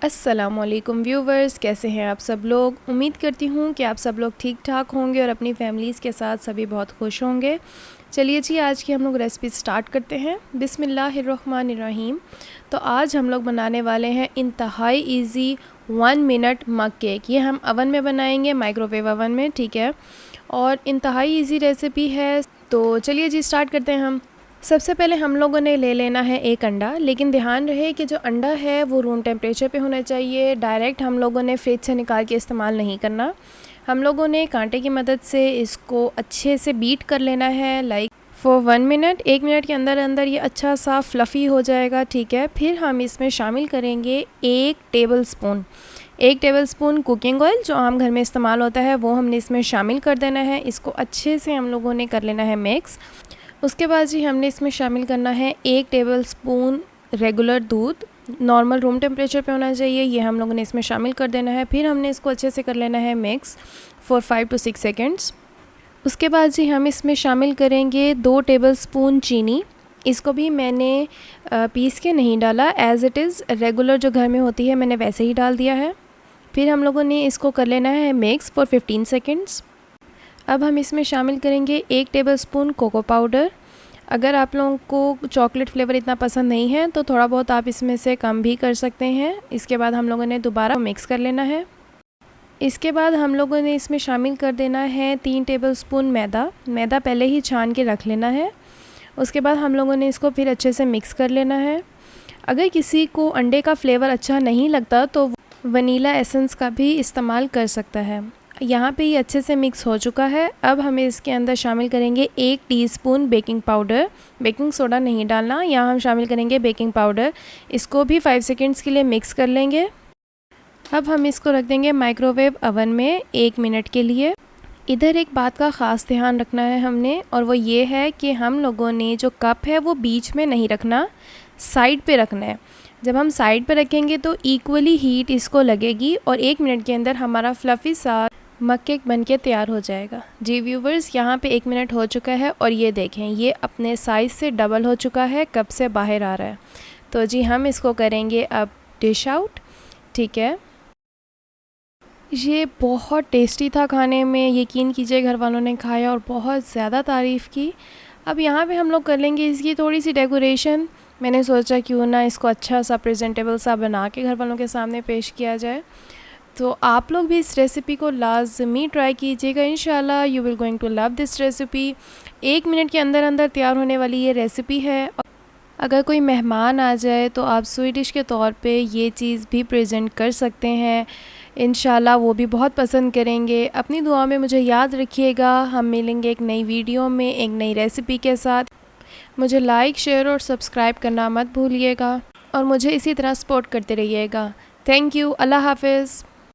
अस्सलामुअलैकुम व्यूवर्स, कैसे हैं आप सब लोग। उम्मीद करती हूँ कि आप सब लोग ठीक ठाक होंगे और अपनी फैमिलीज़ के साथ सभी बहुत खुश होंगे। चलिए जी, आज की हम लोग रेसिपी स्टार्ट करते हैं। बिस्मिल्लाहिर्रहमानिर्रहीम। तो आज हम लोग बनाने वाले हैं इंतहाई इजी 1 मिनट मग केक। ये हम अवन में बनाएंगे, माइक्रोवेव अवन में, ठीक है। और इंतहाई इजी रेसिपी है। तो चलिए जी, स्टार्ट करते हैं हम। सबसे पहले हम लोगों ने ले लेना है एक अंडा, लेकिन ध्यान रहे कि जो अंडा है वो रूम टेम्परेचर पे होना चाहिए। डायरेक्ट हम लोगों ने फ्रिज से निकाल के इस्तेमाल नहीं करना। हम लोगों ने कांटे की मदद से इसको अच्छे से बीट कर लेना है, लाइक फॉर 1 मिनट। 1 मिनट के अंदर अंदर ये अच्छा सा फ्लफ़ी हो जाएगा, ठीक है। फिर हम इसमें शामिल करेंगे 1 टेबल स्पून कुकिंग ऑयल, जो आम घर में इस्तेमाल होता है, वो हमने इसमें शामिल कर देना है। इसको अच्छे से हम लोगों ने कर लेना है मिक्स। उसके बाद जी हमने इसमें शामिल करना है 1 टेबल स्पून रेगुलर दूध, नॉर्मल रूम टेम्परेचर पे होना चाहिए। ये हम लोगों ने इसमें शामिल कर देना है। फिर हमने इसको अच्छे से कर लेना है मिक्स फॉर 5 to 6 सेकेंड्स। उसके बाद जी हम इसमें शामिल करेंगे 2 टेबल स्पून चीनी। इसको भी मैंने पीस के नहीं डाला, एज़ इट इज़ रेगुलर जो घर में होती है मैंने वैसे ही डाल दिया है। फिर हम लोगों ने इसको कर लेना है मिक्स फॉर 15 सेकेंड्स। अब हम इसमें शामिल करेंगे 1 टेबल स्पून कोको पाउडर। अगर आप लोगों को चॉकलेट फ्लेवर इतना पसंद नहीं है तो थोड़ा बहुत आप इसमें से कम भी कर सकते हैं। इसके बाद हम लोगों ने दोबारा मिक्स कर लेना है। इसके बाद हम लोगों ने इसमें शामिल कर देना है 3 टेबल स्पून मैदा पहले ही छान के रख लेना है। उसके बाद हम लोगों ने इसको फिर अच्छे से मिक्स कर लेना है। अगर किसी को अंडे का फ्लेवर अच्छा नहीं लगता तो वनीला एसेंस का भी इस्तेमाल कर सकता है। यहाँ पे ये अच्छे से मिक्स हो चुका है। अब हमें इसके अंदर शामिल करेंगे 1 teaspoon baking powder. Baking soda नहीं डालना, यहाँ हम शामिल करेंगे बेकिंग पाउडर। इसको भी 5 सेकेंड्स के लिए मिक्स कर लेंगे। अब हम इसको रख देंगे माइक्रोवेव अवन में 1 मिनट के लिए। इधर एक बात का ख़ास ध्यान रखना है हमने, और वो ये है कि हम लोगों ने जो कप है वो बीच में नहीं रखना, साइड पे रखना है। जब हम साइड पे रखेंगे तो इक्वली हीट इसको लगेगी और 1 मिनट के अंदर हमारा फ्लफ़ी सा मग केक बन के तैयार हो जाएगा। जी व्यूवर्स, यहाँ पे 1 मिनट हो चुका है और ये देखें, ये अपने साइज़ से डबल हो चुका है, कप से बाहर आ रहा है। तो जी हम इसको करेंगे अब डिश आउट, ठीक है। ये बहुत टेस्टी था खाने में, यकीन कीजिए घर वालों ने खाया और बहुत ज़्यादा तारीफ़ की। अब यहाँ पे हम लोग कर लेंगे इसकी थोड़ी सी डेकोरेशन। मैंने सोचा क्यों ना इसको अच्छा सा प्रेजेंटेबल सा बना के घर वालों के सामने पेश किया जाए। तो आप लोग भी इस रेसिपी को लाजमी ट्राई कीजिएगा। इंशाल्लाह you will going to love this recipe. 1 minute के अंदर अंदर तैयार होने वाली ये रेसिपी है। अगर कोई मेहमान आ जाए तो आप स्वीट डिश के तौर पे ये चीज़ भी प्रेजेंट कर सकते हैं। इंशाल्लाह वो भी बहुत पसंद करेंगे। अपनी दुआ में मुझे याद रखिएगा। हम मिलेंगे एक नई वीडियो में एक नई रेसिपी के साथ। मुझे लाइक, शेयर और सब्सक्राइब करना मत भूलिएगा और मुझे इसी तरह सपोर्ट करते रहिएगा। Thank you. अल्लाह हाफ़िज़।